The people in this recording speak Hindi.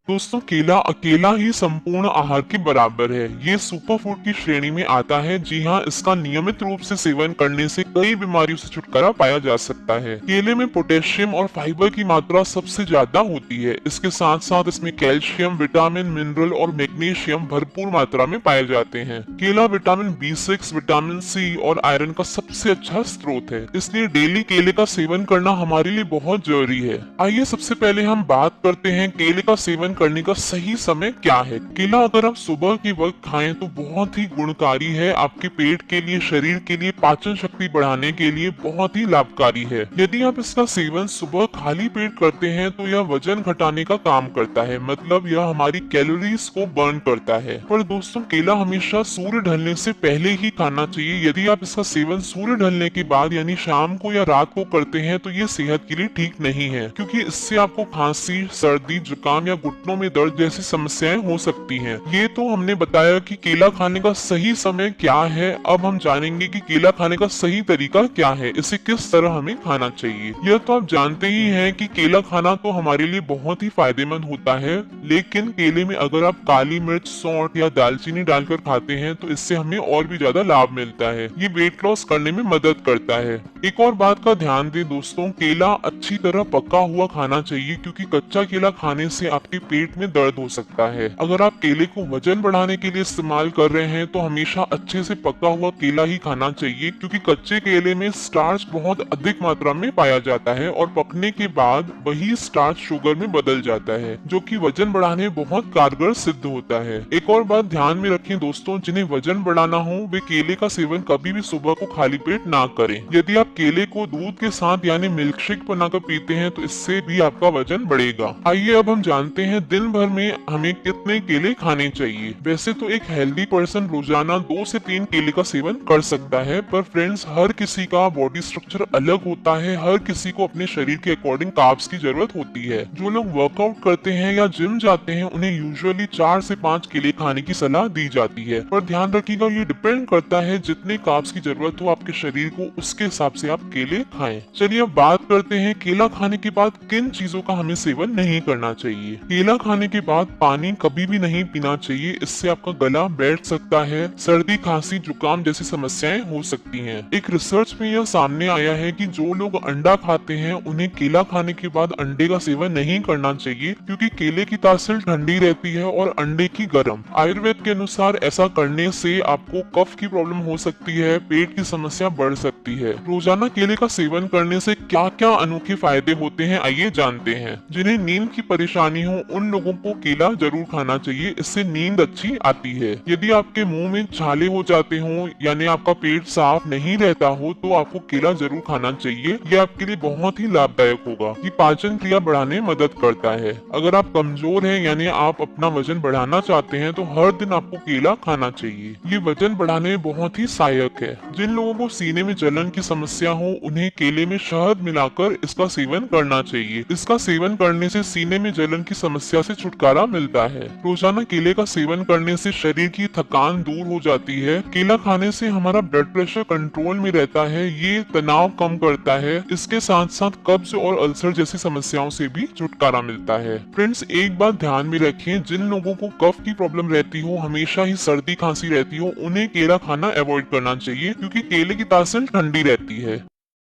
दोस्तों, केला अकेला ही संपूर्ण आहार के बराबर है। ये सुपर फूड की श्रेणी में आता है। जी हाँ, इसका नियमित रूप से सेवन करने से कई बीमारियों से छुटकारा पाया जा सकता है। केले में पोटेशियम और फाइबर की मात्रा सबसे ज्यादा होती है। इसके साथ साथ इसमें कैल्शियम, विटामिन, मिनरल और मैग्नीशियम भरपूर मात्रा में पाए जाते हैं। केला विटामिन B6, विटामिन C और आयरन का सबसे अच्छा स्रोत है, इसलिए डेली केले का सेवन करना हमारे लिए बहुत जरूरी है। आइए सबसे पहले हम बात करते हैं केले का सेवन करने का सही समय क्या है। केला अगर आप सुबह के वक्त खाएं तो बहुत ही गुणकारी है। आपके पेट के लिए, शरीर के लिए, पाचन शक्ति बढ़ाने के लिए बहुत ही लाभकारी है। यदि आप इसका सेवन सुबह खाली पेट करते हैं तो यह वजन घटाने का काम करता है, मतलब यह हमारी कैलोरीज को बर्न करता है। पर दोस्तों, केला हमेशा सूर्य ढलने से पहले ही खाना चाहिए। यदि आप इसका सेवन सूर्य ढलने के बाद यानी शाम को या रात को करते हैं तो ये सेहत के लिए ठीक नहीं है, क्योंकि इससे आपको खांसी, सर्दी, जुकाम या घुटनों में दर्द जैसी समस्याएं हो सकती हैं। ये तो हमने बताया कि केला खाने का सही समय क्या है। अब हम जानेंगे कि केला खाने का सही तरीका क्या है, इसे किस तरह हमें खाना चाहिए। यह तो आप जानते ही हैं कि केला खाना तो हमारे लिए बहुत ही फायदेमंद होता है, लेकिन केले में अगर आप काली मिर्च, सौंठ या दालचीनी डालकर खाते हैं तो इससे हमें और भी ज्यादा लाभ मिलता है। ये वेट लॉस करने में मदद करता है। एक और बात का ध्यान दें दोस्तों, केला अच्छी तरह पका हुआ खाना चाहिए, क्योंकि कच्चा केला खाने से आपके पेट में दर्द हो सकता है। अगर आप केले को वजन बढ़ाने के लिए इस्तेमाल कर रहे हैं तो हमेशा अच्छे से पका हुआ केला ही खाना चाहिए, क्योंकि कच्चे केले में स्टार्च बहुत अधिक मात्रा में पाया जाता है और पकने के बाद वही स्टार्च शुगर में बदल जाता है, जो कि वजन बढ़ाने में बहुत कारगर सिद्ध होता है। एक और बात ध्यान में रखें दोस्तों, जिन्हें वजन बढ़ाना हो वे केले का सेवन कभी भी सुबह को खाली पेट ना करें। यदि आप केले को दूध के साथ यानी मिल्क शेक बनाकर पीते हैं तो इससे भी आपका वजन बढ़ेगा। आइए अब हम जानते हैं दिन भर में हमें कितने केले खाने चाहिए। वैसे तो एक हेल्दी पर्सन रोजाना 2 से 3 केले का सेवन कर सकता है, पर फ्रेंड्स, हर किसी का बॉडी स्ट्रक्चर अलग होता है। हर किसी को अपने शरीर के अकॉर्डिंग कार्ब्स की जरूरत होती है। जो लोग वर्कआउट करते हैं या जिम जाते हैं उन्हें यूजुअली 4 से 5 केले खाने की सलाह दी जाती है, पर ध्यान रखिएगा ये डिपेंड करता है जितने कार्ब्स की जरूरत हो आपके शरीर को, उसके हिसाब से आप केले खाएं। चलिए अब बात करते हैं केला खाने के बाद किन चीजों का हमें सेवन नहीं करना चाहिए। केला खाने के बाद पानी कभी भी नहीं पीना चाहिए, इससे आपका गला बैठ सकता है। सर्दी, खांसी, जुकाम जैसी समस्याएं हो सकती हैं। एक रिसर्च में यह सामने आया है कि जो लोग अंडा खाते हैं उन्हें केला खाने के बाद अंडे का सेवन नहीं करना चाहिए, क्योंकि केले की तासीर ठंडी रहती है और अंडे की गर्म। आयुर्वेद के अनुसार ऐसा करने से आपको कफ की प्रॉब्लम हो सकती है, पेट की समस्या बढ़ सकती है। रोजाना केले का सेवन करने से क्या क्या अनोखे फायदे होते हैं आइए जानते हैं। जिन्हें नींद की परेशानी हो उन लोगों को केला जरूर खाना चाहिए, इससे नींद अच्छी आती है। यदि आपके मुंह में छाले हो जाते हो यानी आपका पेट साफ नहीं रहता हो तो आपको केला जरूर खाना चाहिए। यह आपके लिए बहुत ही लाभदायक होगा। ये पाचन क्रिया बढ़ाने में मदद करता है। अगर आप कमजोर हैं यानी आप अपना वजन बढ़ाना चाहते हैं तो हर दिन आपको केला खाना चाहिए। ये वजन बढ़ाने में बहुत ही सहायक है। जिन लोगों को सीने में जलन की समस्या हो उन्हें केले में शहद मिलाकर इसका सेवन करना चाहिए। इसका सेवन करने से सीने में जलन की समस्या से छुटकारा मिलता है। रोजाना केले का सेवन करने से शरीर की थकान दूर हो जाती है। केला खाने से हमारा ब्लड प्रेशर कंट्रोल में रहता है, ये तनाव कम करता है। इसके साथ साथ कब्ज और अल्सर जैसी समस्याओं से भी छुटकारा मिलता है। फ्रेंड्स, एक बात ध्यान में रखें, जिन लोगों को कफ की प्रॉब्लम रहती हो, हमेशा ही सर्दी खांसी रहती हो, उन्हें केला खाना अवॉइड करना चाहिए, क्योंकि केले की तासीर ठंडी रहती है।